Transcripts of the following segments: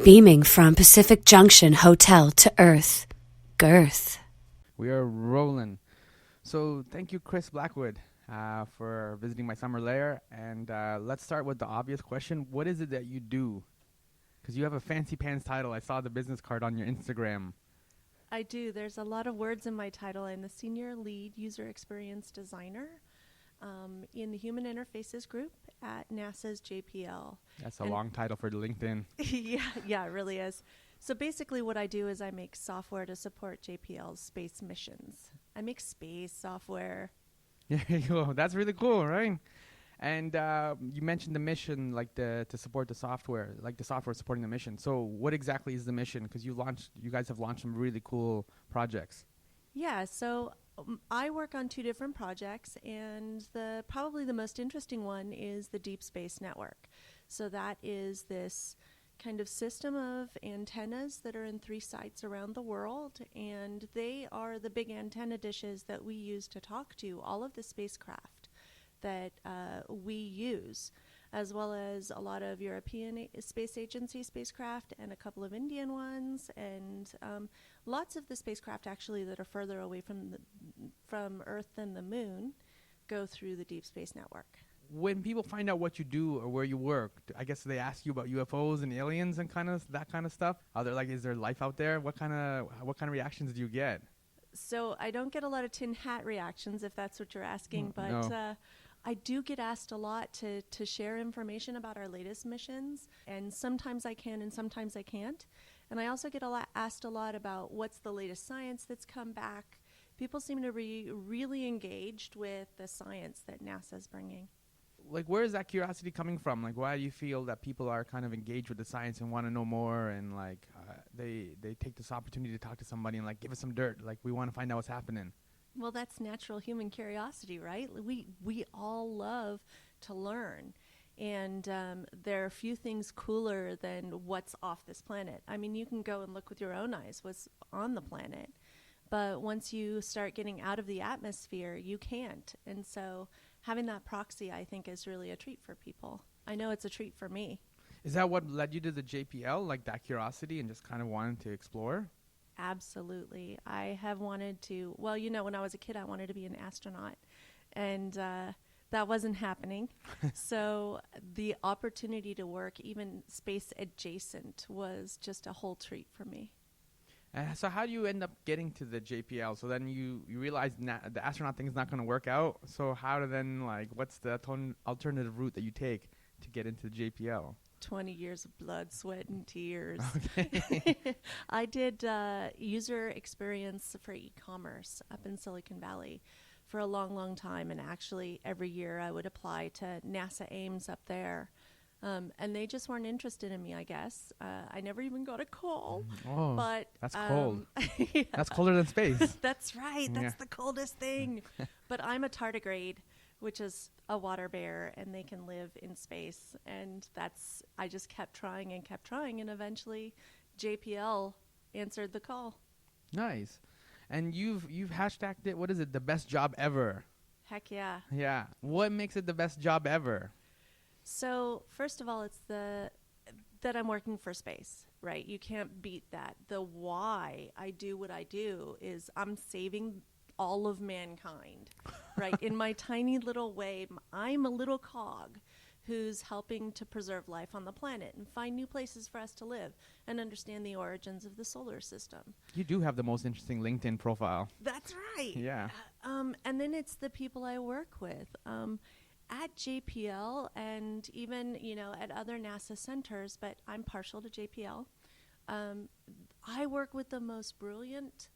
beaming from Pacific Junction Hotel to Earth. Girth. We are rolling. So thank you, Krys Blackwood, for visiting my summer lair. And let's start with the obvious question. What is it that you do? Because you have a fancy pants title. I saw the business card on your Instagram. I do. There's a lot of words in my title. I'm the Senior Lead User Experience Designer in the Human Interfaces Group at NASA's JPL. That's a long title for LinkedIn. Yeah, it really is. So basically what I do is I make software to support JPL's space missions. I make space software. There you go. That's really cool, right? And you mentioned the mission, like to support the software, like the software supporting the mission. So what exactly is the mission? Because you guys have launched some really cool projects. Yeah, so I work on 2 different projects, and probably the most interesting one is the Deep Space Network. So that is this kind of system of antennas that are in 3 sites around the world, and they are the big antenna dishes that we use to talk to all of the spacecraft that we use, as well as a lot of European Space Agency spacecraft and a couple of Indian ones, and lots of the spacecraft actually that are further away from Earth than the Moon go through the Deep Space Network. When people find out what you do or where you work, I guess they ask you about UFOs and aliens and that kind of stuff. Is there life out there? What kind of reactions do you get? So I don't get a lot of tin hat reactions, if that's what you're asking, but no. I do get asked a lot to share information about our latest missions, and sometimes I can and sometimes I can't. And I also get asked a lot about what's the latest science that's come back. People seem to be really engaged with the science that NASA's bringing. Like, where is that curiosity coming from? Like, why do you feel that people are kind of engaged with the science and want to know more, and like they take this opportunity to talk to somebody and like give us some dirt, like we want to find out what's happening? Well, that's natural human curiosity, right? We all love to learn, and there are few things cooler than what's off this planet. I mean, you can go and look with your own eyes what's on the planet, but once you start getting out of the atmosphere, you can't. And so having that proxy, I think, is really a treat for people. I know it's a treat for me. Is that what led you to the JPL, like that curiosity and just kind of wanting to explore? Absolutely. I have wanted to, well, when I was a kid, I wanted to be an astronaut, and that wasn't happening. So the opportunity to work even space adjacent was just a whole treat for me. So how do you end up getting to the JPL? So then you realize the astronaut thing is not going to work out. So what's the alternative route that you take to get into the JPL? 20 years of blood, sweat, and tears. Okay. I did user experience for e-commerce up in Silicon Valley for a long, long time. And actually, every year I would apply to NASA Ames up there. And they just weren't interested in me, I guess. I never even got a call. Oh, but that's cold. Yeah. That's colder than space. That's right. That's the coldest thing. But I'm a tardigrade, which is a water bear, and they can live in space. And I just kept trying, and eventually JPL answered the call. Nice. And you've hashtagged it, what is it, the best job ever? Heck yeah. Yeah. What makes it the best job ever? So first of all, it's that I'm working for space, right? You can't beat that. The why I do what I do is I'm saving all of mankind, right? In my tiny little way, I'm a little cog who's helping to preserve life on the planet and find new places for us to live and understand the origins of the solar system. You do have the most interesting LinkedIn profile. That's right. Yeah. And then it's the people I work with. At JPL and even, at other NASA centers, but I'm partial to JPL. I work with the most brilliant,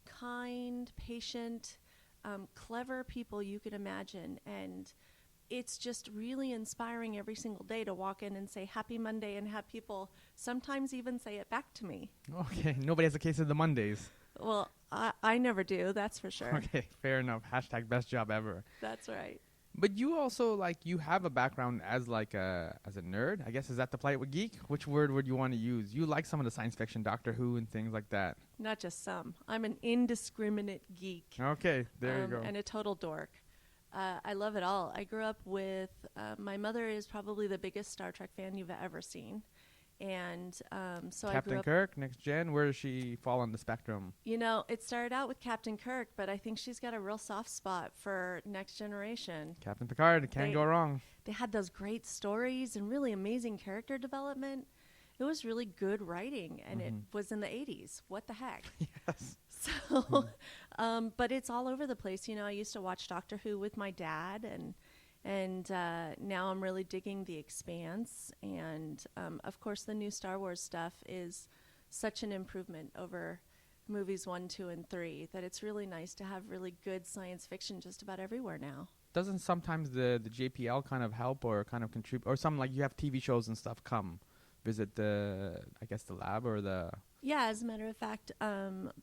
kind, patient, clever people you could imagine. And it's just really inspiring every single day to walk in and say Happy Monday and have people sometimes even say it back to me. Okay. Nobody has a case of the Mondays. Well, I never do. That's for sure. Okay. Fair enough. Hashtag best job ever. That's right. But you also, you have a background as a nerd. I guess, is that the polite geek? Which word would you want to use? You like some of the science fiction, Doctor Who and things like that. Not just some. I'm an indiscriminate geek. Okay, there you go. And a total dork. I love it all. I grew up with, my mother is probably the biggest Star Trek fan you've ever seen. And so I grew Captain up. Kirk, Next Gen. Where does she fall on the spectrum? You know, it started out with Captain Kirk, but I think she's got a real soft spot for Next Generation. Captain Picard. Can't They- go wrong. They had those great stories and really amazing character development. It was really good writing, and it was in the 80s. What the heck? Yes. So, but it's all over the place. You know, I used to watch Doctor Who with my dad, and now I'm really digging The Expanse. And, of course, the new Star Wars stuff is such an improvement over movies 1, 2, and 3 that it's really nice to have really good science fiction just about everywhere now. Doesn't sometimes the JPL kind of help or kind of contribute, or some like you have TV shows and stuff come visit the lab or the... Yeah, as a matter of fact,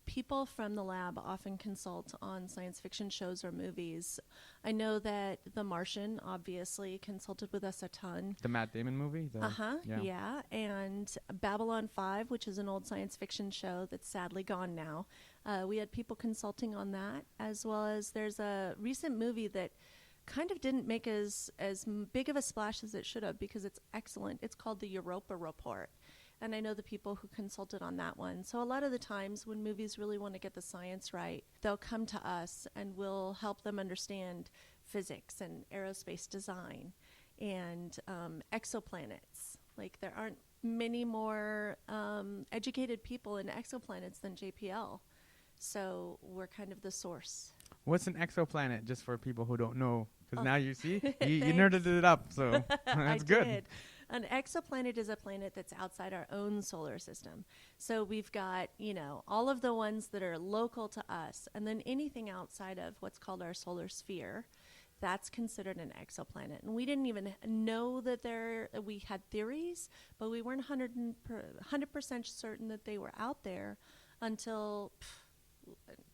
people from the lab often consult on science fiction shows or movies. I know that The Martian obviously consulted with us a ton. The Matt Damon movie? Yeah. And Babylon 5, which is an old science fiction show that's sadly gone now. We had people consulting on that, as well as there's a recent movie that kind of didn't make as big of a splash as it should have because it's excellent. It's called the Europa Report. And I know the people who consulted on that one. So a lot of the times when movies really want to get the science right, they'll come to us and we'll help them understand physics and aerospace design and exoplanets. Like there aren't many more educated people in exoplanets than JPL. So we're kind of the source. What's an exoplanet, just for people who don't know? Because now you see, you Thanks. nerded it up, so that's good. Did. An exoplanet is a planet that's outside our own solar system. So we've got, you know, all of the ones that are local to us, and then anything outside of what's called our solar sphere, that's considered an exoplanet. And we didn't even know that we had theories, but we weren't 100% certain that they were out there until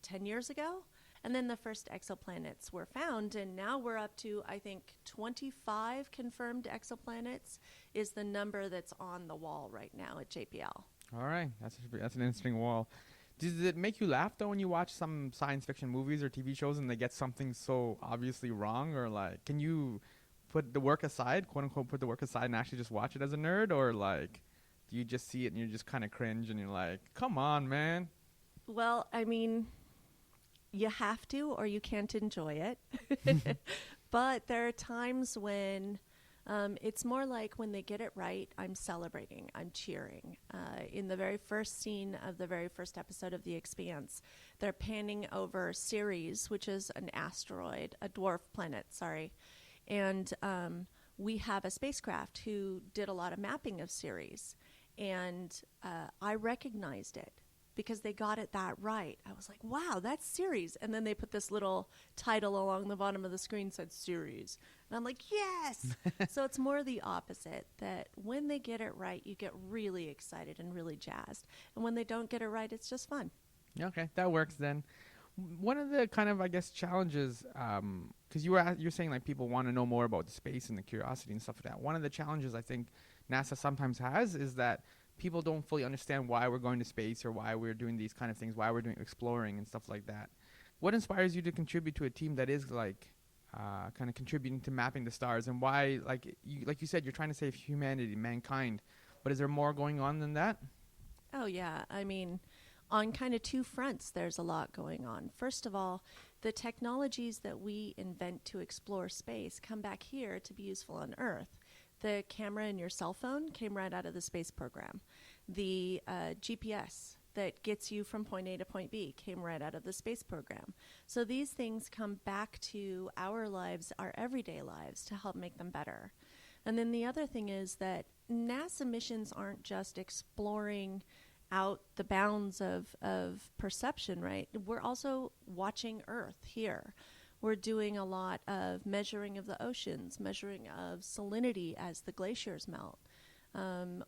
10 years ago. And then the first exoplanets were found, and now we're up to, I think, 25 confirmed exoplanets is the number that's on the wall right now at JPL. All right, that's an interesting wall. Does it make you laugh, though, when you watch some science fiction movies or TV shows and they get something so obviously wrong? Or, like, can you put the work aside, quote-unquote, put the work aside and actually just watch it as a nerd? Or, like, do you just see it and you just kind of cringe and you're like, come on, man? Well, I mean, you have to or you can't enjoy it. But there are times when it's more like when they get it right, I'm celebrating, I'm cheering. In the very first scene of the very first episode of The Expanse, they're panning over Ceres, which is an asteroid, a dwarf planet, and we have a spacecraft who did a lot of mapping of Ceres, and I recognized it because they got it that right. I was like, wow, that's Ceres. And then they put this little title along the bottom of the screen said Ceres. And I'm like, yes. So it's more the opposite, that when they get it right, you get really excited and really jazzed. And when they don't get it right, it's just fun. Okay, that works then. One of the kind of, I guess, challenges, because you're saying like people want to know more about the space and the curiosity and stuff like that. One of the challenges I think NASA sometimes has is that people don't fully understand why we're going to space or why we're doing these kind of things, why we're doing exploring and stuff like that. What inspires you to contribute to a team that is like kind of contributing to mapping the stars, and why, like you said, you're trying to save humanity, mankind, but is there more going on than that? Oh, yeah. I mean, on kind of two fronts, there's a lot going on. First of all, the technologies that we invent to explore space come back here to be useful on Earth. The camera in your cell phone came right out of the space program. The GPS that gets you from point A to point B came right out of the space program. So these things come back to our lives, our everyday lives, to help make them better. And then the other thing is that NASA missions aren't just exploring out the bounds of perception, right? We're also watching Earth here. We're doing a lot of measuring of the oceans, measuring of salinity as the glaciers melt.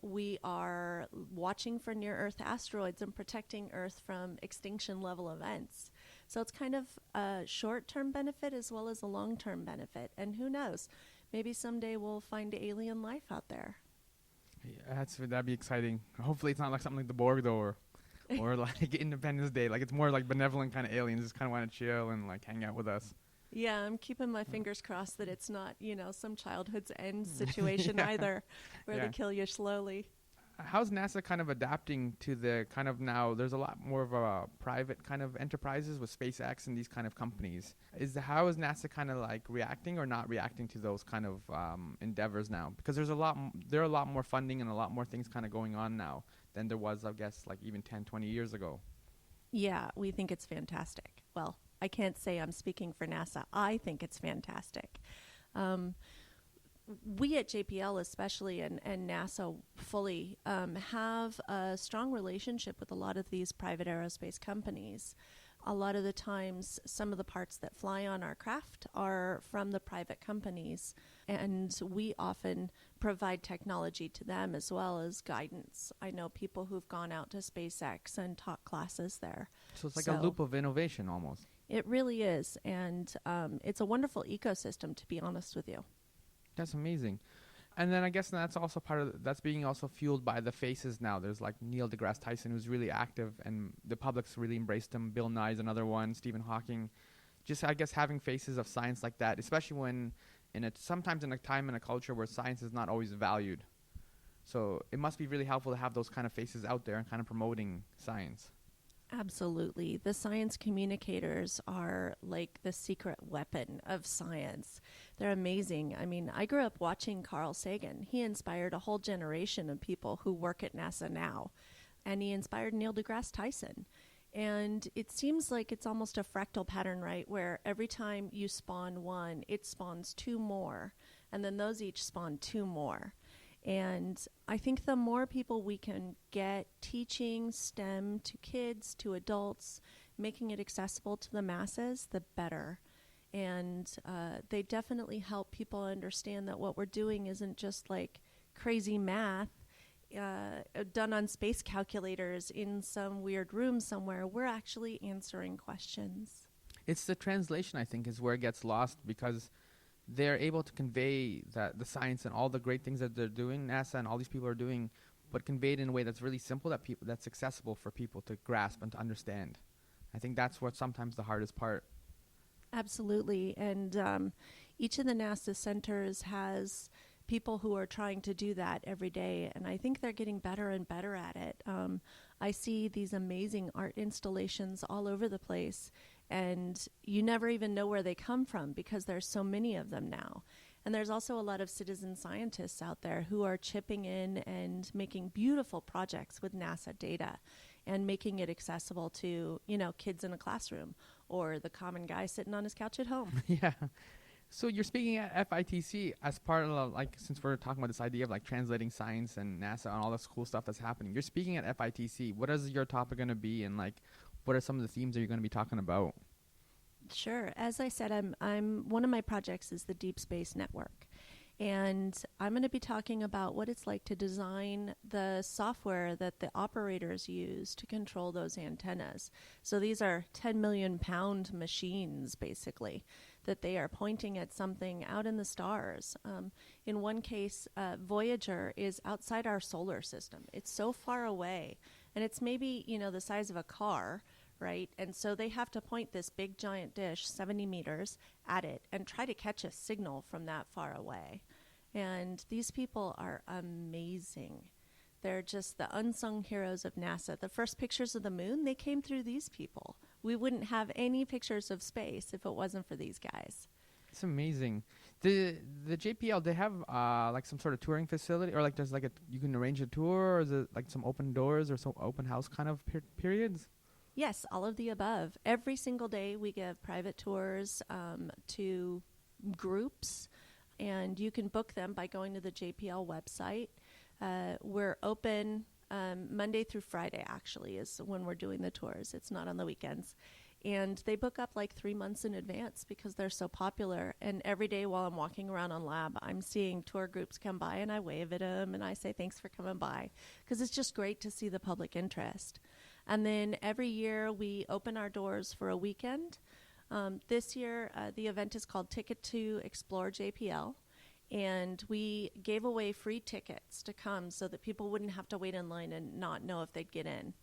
We are watching for near-Earth asteroids and protecting Earth from extinction-level events. So it's kind of a short-term benefit as well as a long-term benefit. And who knows, maybe someday we'll find alien life out there. Yeah, that'd be exciting. Hopefully it's not like something like the Borg, though, or like Independence Day. Like it's more like benevolent kind of aliens, just kind of want to chill and like hang out with us. Yeah, I'm keeping my fingers crossed that it's not, some childhood's end situation either, where they kill you slowly. how's NASA kind of adapting to the kind of now? There's a lot more of a private kind of enterprises with SpaceX and these kind of companies. How is NASA kind of like reacting or not reacting to those kind of endeavors now? Because there are a lot more funding and a lot more things kind of going on now than there was, I guess, like even 10, 20 years ago. Yeah, we think it's fantastic. Well, I can't say I'm speaking for NASA. I think it's fantastic. We at JPL especially and NASA fully have a strong relationship with a lot of these private aerospace companies. A lot of the times, some of the parts that fly on our craft are from the private companies, and we often provide technology to them as well as guidance. I know people who've gone out to SpaceX and taught classes there. So it's like a loop of innovation almost. It really is, and it's a wonderful ecosystem, to be honest with you. That's amazing. And then I guess that's also that's being also fueled by the faces now. There's like Neil deGrasse Tyson, who's really active, and the public's really embraced him. Bill Nye's another one, Stephen Hawking. Just, I guess, having faces of science like that, especially when sometimes in a time and a culture where science is not always valued. So it must be really helpful to have those kind of faces out there and kind of promoting science. Absolutely. The science communicators are like the secret weapon of science. They're amazing. I mean, I grew up watching Carl Sagan. He inspired a whole generation of people who work at NASA now. And he inspired Neil deGrasse Tyson. And it seems like it's almost a fractal pattern, right? Where every time you spawn one, it spawns two more. And then those each spawn two more. And I think the more people we can get teaching STEM to kids, to adults, making it accessible to the masses, the better. And they definitely help people understand that what we're doing isn't just like crazy math done on space calculators in some weird room somewhere. We're actually answering questions. It's the translation, I think, is where it gets lost, because they're able to convey the science and all the great things that they're doing, NASA and all these people are doing, but conveyed in a way that's really simple, that's accessible for people to grasp and to understand. I think that's what sometimes the hardest part. Absolutely. And each of the NASA centers has people who are trying to do that every day, and I think they're getting better and better at it. I see these amazing art installations all over the place, and you never even know where they come from because there's so many of them now. And there's also a lot of citizen scientists out there who are chipping in and making beautiful projects with NASA data and making it accessible to, kids in a classroom or the common guy sitting on his couch at home. Yeah. So you're speaking at FITC as part of, since we're talking about this idea of translating science and NASA and all this cool stuff that's happening, you're speaking at FITC. What is your topic going to be, and what are some of the themes that you're going to be talking about? Sure. As I said, I'm one of my projects is the Deep Space Network. And I'm going to be talking about what it's like to design the software that the operators use to control those antennas. So these are 10 million pound machines, basically, that they are pointing at something out in the stars. In one case, Voyager is outside our solar system. It's so far away, and it's maybe, the size of a car, right? And so they have to point this big giant dish, 70 meters, at it and try to catch a signal from that far away. And these people are amazing. They're just the unsung heroes of NASA. The first pictures of the moon, they came through these people. We wouldn't have any pictures of space if it wasn't for these guys. It's amazing. The JPL, they have some sort of touring facility, or there's you can arrange a tour, or is it some open doors or some open house kind of periods? Yes, all of the above. Every single day we give private tours to groups, and you can book them by going to the JPL website. We're open Monday through Friday, actually, is when we're doing the tours. It's not on the weekends. And they book up 3 months in advance because they're so popular. And every day while I'm walking around on lab, I'm seeing tour groups come by, and I wave at them and I say thanks for coming by, because it's just great to see the public interest. And then every year we open our doors for a weekend. This year the event is called Ticket to Explore JPL. And we gave away free tickets to come so that people wouldn't have to wait in line and not know if they'd get in.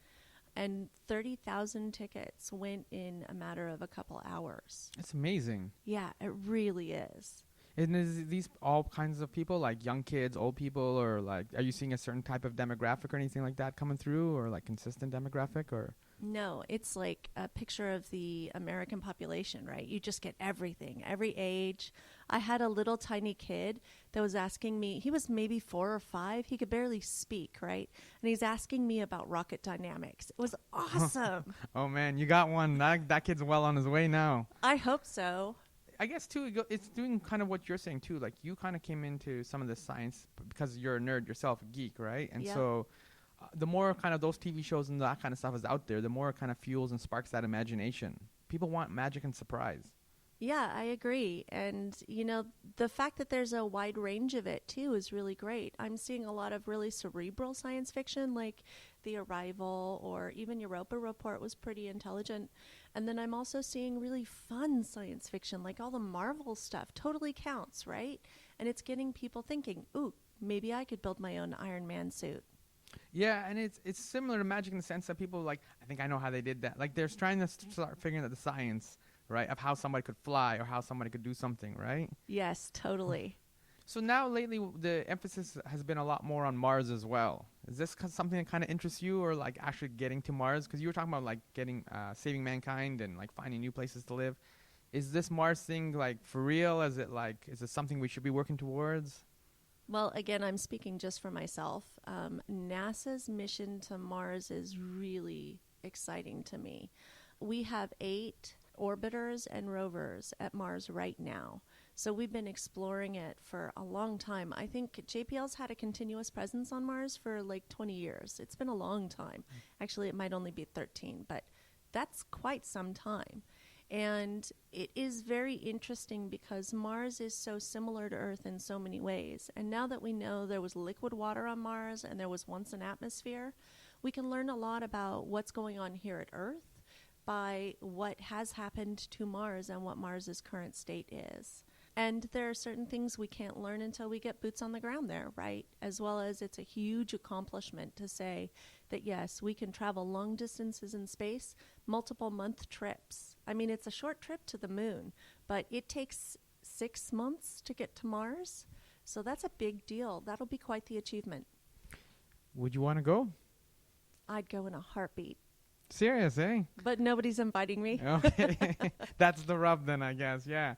And 30,000 tickets went in a matter of a couple hours. That's amazing. Yeah, it really is. And is these all kinds of people, like young kids, old people, or like, are you seeing a certain type of demographic or anything like that coming through, or like consistent demographic, or? No, it's like a picture of the American population, right? You just get everything, every age. I had a little tiny kid that was asking me, he was maybe 4 or 5, he could barely speak, right? And he's asking me about rocket dynamics. It was awesome. Oh man, you got one. That kid's well on his way now. I hope so. I guess too, it's doing kind of what you're saying too. Like you kind of came into some of the science because you're a nerd yourself, a geek, right? And Yeah. so the more kind of those TV shows and that kind of stuff is out there, the more it kind of fuels and sparks that imagination. People want magic and surprise. Yeah, I agree. And, the fact that there's a wide range of it, too, is really great. I'm seeing a lot of really cerebral science fiction, like The Arrival or even Europa Report was pretty intelligent. And then I'm also seeing really fun science fiction, like all the Marvel stuff totally counts, right? And it's getting people thinking, ooh, maybe I could build my own Iron Man suit. Yeah, and it's similar to magic in the sense that people like, I think I know how they did that. Like they're trying to start figuring out the science, right, of how somebody could fly or how somebody could do something, right? Yes, totally. So now lately the emphasis has been a lot more on Mars as well. Is this something that kind of interests you, or like actually getting to Mars? Because you were talking about like getting saving mankind and like finding new places to live. Is this Mars thing like for real? Is it something we should be working towards? Well, again, I'm speaking just for myself. NASA's mission to Mars is really exciting to me. We have 8 orbiters and rovers at Mars right now. So we've been exploring it for a long time. I think JPL's had a continuous presence on Mars for like 20 years. It's been a long time. Actually, it might only be 13, but that's quite some time. And it is very interesting because Mars is so similar to Earth in so many ways. And now that we know there was liquid water on Mars and there was once an atmosphere, we can learn a lot about what's going on here at Earth by what has happened to Mars and what Mars's current state is. And there are certain things we can't learn until we get boots on the ground there, right? As well as it's a huge accomplishment to say that, yes, we can travel long distances in space, multiple month trips. I mean, it's a short trip to the moon, but it takes 6 months to get to Mars. So that's a big deal. That'll be quite the achievement. Would you want to go? I'd go in a heartbeat. Serious, eh? But nobody's inviting me. Okay. That's the rub then, I guess. Yeah.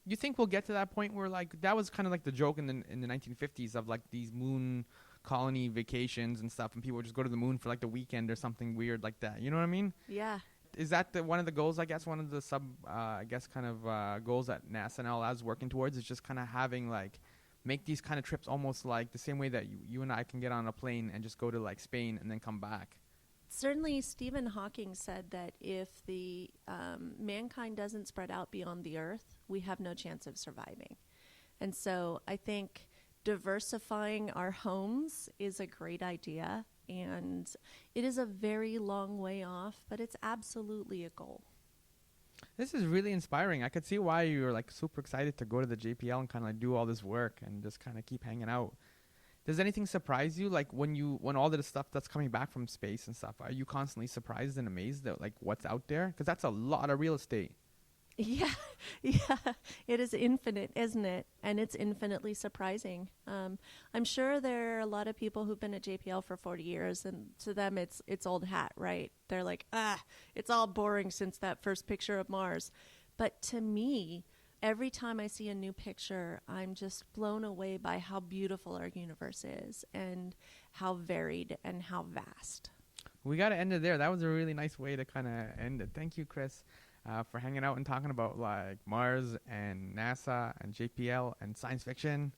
You think we'll get to that point where like that was kind of like the joke in the 1950s of like these moon colony vacations and stuff, and people would just go to the moon for like the weekend or something weird like that. You know what I mean? Yeah. Is that one of the goals? I guess one of the goals that NASA and all is working towards is just kind of having like make these kind of trips almost like the same way that you and I can get on a plane and just go to like Spain and then come back. Certainly, Stephen Hawking said that if the mankind doesn't spread out beyond the Earth, we have no chance of surviving. And so I think diversifying our homes is a great idea, and it is a very long way off, but it's absolutely a goal. This is really inspiring. I could see why you were like super excited to go to the JPL and kind of like do all this work and just kind of keep hanging out. Does anything surprise you? Like when all the stuff that's coming back from space and stuff, are you constantly surprised and amazed at like what's out there? Because that's a lot of real estate. Yeah, it is infinite, isn't it? And it's infinitely surprising. I'm sure there are a lot of people who've been at JPL for 40 years, and to them it's old hat, right? They're like, it's all boring since that first picture of Mars. But to me, every time I see a new picture, I'm just blown away by how beautiful our universe is and how varied and how vast. We got to end it there. That was a really nice way to kind of end it. Thank you, Krys, for hanging out and talking about like Mars and NASA and JPL and science fiction.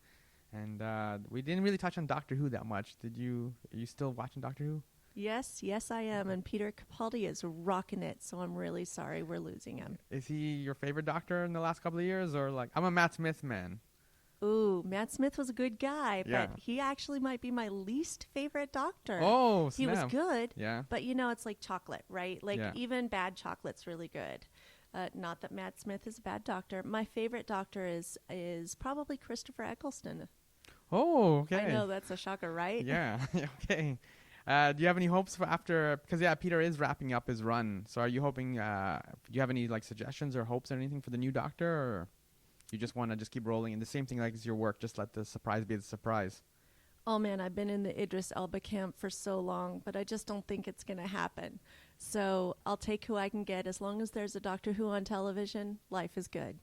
And we didn't really touch on Doctor Who that much. Are you still watching Doctor Who? Yes, I am. And Peter Capaldi is rocking it, so I'm really sorry we're losing him. Is he your favorite Doctor in the last couple of years? Or like, I'm a Matt Smith man. Ooh, Matt Smith was a good guy, Yeah. but he actually might be my least favorite Doctor. Oh, snap. He was good, Yeah. but it's like chocolate, right? Like even bad chocolate's really good. Not that Matt Smith is a bad Doctor. My favorite Doctor is probably Christopher Eccleston. Oh, okay. I know that's a shocker, right? Yeah. Okay. Do you have any hopes for after? Because Peter is wrapping up his run. So are you hoping? Do you have any like suggestions or hopes or anything for the new Doctor? Or? You just want to just keep rolling, and the same thing like is your work. Just let the surprise be the surprise. Oh man, I've been in the Idris Elba camp for so long, but I just don't think it's going to happen. So I'll take who I can get. As long as there's a Doctor Who on television, life is good.